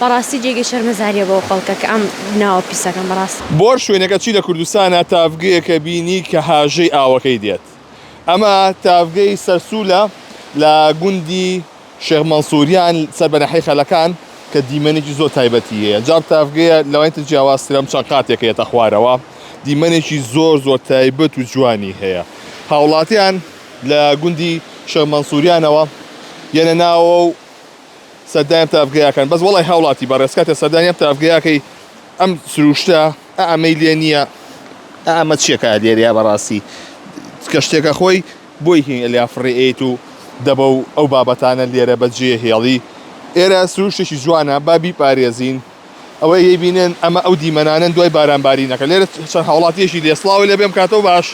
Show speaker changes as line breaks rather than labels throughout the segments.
بەڕاستی جێگەی شەرمەزاریە بۆ خەڵکە کە ئەم ناوە پیسەکەم بەڕاستی.
بۆ شوێنەکە چی لە کوردستانە تافگەیەکە بینی کە هاژەی ئاوەکەی دێت. ئەمە تافگەی سەرسوولە لە گوندی شێخ مەنسووریان سەر بە ناحیەی خەلەکان کە دیمەنێکی زۆر تایبەتی هەیە. جام تافگەیە لەوانێتە جیاوازترم چەند قاتێک هەیەتە خوارەوە، دیمەنێکی زۆر تایبەت و جوانی هەیە. هاوڵاتیان لە گوندی شێخ مەنسووریانەوە یەنە ناوە و سەردانیم تافگەیەکەن. بەس وەڵی هاوڵاتی بەڕێز کاتێ سەردانیم تافگەیەکەی ئەم سروشتە ئەمەی لێ نییە، ئەمە چیەکە لێرەیە بەڕاستی کە شتێکە خۆی بۆی هین لیا فڕێیت و دەبە و ئەو بابەتانە لێرە بەجێ هێڵی. ئێرە سروشتێکی جوانە با بیپارێزین ئەوەی هێبینن ئەمە ئەو دیمەنانن دوای بارانبارینەکە. لێرە چەند هاوڵاتیەشی دێسڵاوی لێ بێم کاتەوە باش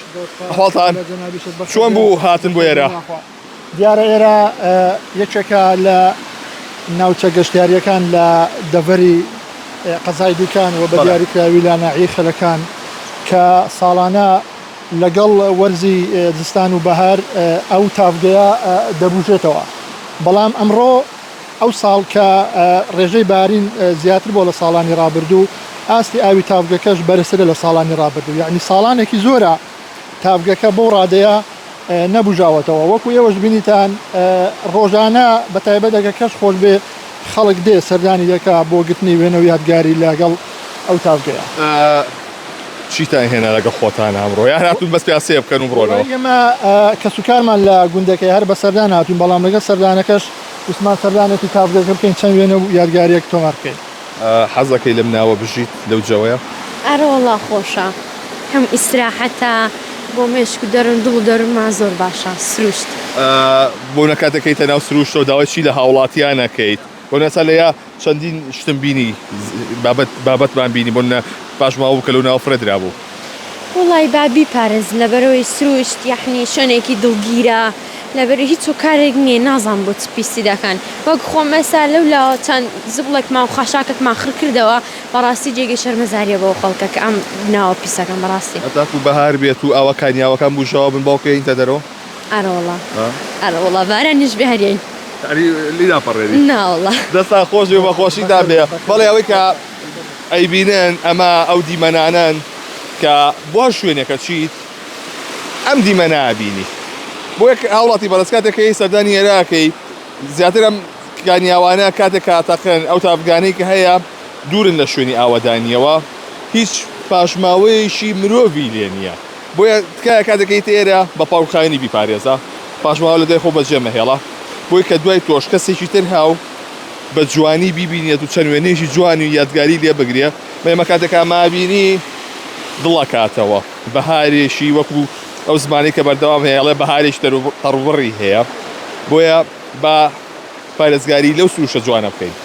هەواڵتان چۆن بوو هاتن بۆ ئێرە؟
دیارە ئێرە یەکێکە لە ناوچە گەشتیاریەکان لە دەڤەری قەزای دووکان و بە دیاریکراوی لە ناحیەی خەلەکان کە ساڵانە لەگەڵ وەرزی زستان و بەهار ئەو تافگەیە دەبوژێتەوە. بەڵام ئەمڕۆ ئەو ساڵ کە ڕێژەی بارین زیاتر بۆ لە ساڵانی ڕابردوو ئاستی ئاوی تافگەکەش بەرزترە لە ساڵانی ڕابردوو. یعنی ساڵانێکی زۆرە تافگەکە بۆ ڕادەیە نەبوژاوەتەوە. وەکو ئێوەش بینیتان ڕۆژانە بەتایبەت ئەگە کەس خۆش بێ خەڵک دێ سەردانی دەکا بۆ گرتنی وێنە و یادگاری لەگەڵ ئەو تافگەیە.
چیتان هێنا لەگە خۆتان ئەمڕۆ یان هاتوون بەس پیاسێ بکەن و بڕۆنەوە؟
ئێمە کەسوکارمان لە گوندەکەی هەر بە سەردان هاتوون، بەڵام لەگەڵ سەردانەکەش وسمان سەردانێتی تافگەکە بکەین چەند وێنە و یادگاریەک تۆمار بکەین.
حەزەکەی لەم ناوە بژیت لەو جەوەیە؟
ئەرە وەڵا خۆشە، هەم ئیسراحەتە بۆ مێشک و دەرن دڵ و دەرمان زۆر باشە. سروشت
بۆ نەکاتەکەیتە ناو سروشتەوە داوای چی لە هاوڵاتیانەکەیت؟ بۆ نەسا لەیە چەندین شتم بینی بابەتمان بینی بۆ پاشماوە کە لەو ناو فرەدرا بوو.
وڵی با بیپارێز لەبەرەوەی سروشت یەحنی شوێنێکی دڵگیرە، لەبەر هیچ و کارێک نییە نازان بۆ چ پیسی دەکەن. وەک خۆم مەسا لەولا چەند زبڵێکمان و خاشاکێکمان خڕ کردەوە بەڕاستی جێگەی شەرمەزاریە بۆ خەڵکە کە ئەم ناوە پیسەکەم بەڕاستی.
هەتاکو بەهار بێت و ئەوە کانیاوەکان بوژەوە بن باوکەینتە دەرەوە؟
ئەرەوەڵا بارانیش بهێنین
لی ناپەڕێنی
ناوەڵا
دەستا خۆش بێ بە خۆشیدا بێ. بەڵێ ئەوەی کە ئەیبینن ئەمە ئەو دیمەنانن کە بۆ شوێنێکە چیت ئەم دیمەنە ئابینی. بۆ یەک هاوڵاتی بەڕێز کاتێکەکەی سەردانی ئێراکەی زیاتر ئەم گانیاوانە کاتێک کاتەقن ئەو تافگانەی کە هەیە دوورن لە شوێنی ئاوەدانیەوە، هیچ پاشماوەیەشی مرۆڤی لێ نییە. بۆیە تکایە کاتێکەکەیت ئێرە بە پاڵخاینی بیپارێزە، پاشماوە لە دای خۆ بەجێ مەهێڵە، بۆی کە دوای تۆش کەسێکی تر هاو بە جوانی بیبینێت و چەند وێنەیەکی جوانی و یادگاری لێ بگرێ. بەێمە کاتێکا مابینی دڵەکاتەوە بەهارێشی وەکو ئەو زمانی کە بەردەوام هەیەڵێ بەهارێک تەڕوڕی هەیە. بۆیە بە پارێزگاری لەو سروشتە جوانە بکەین.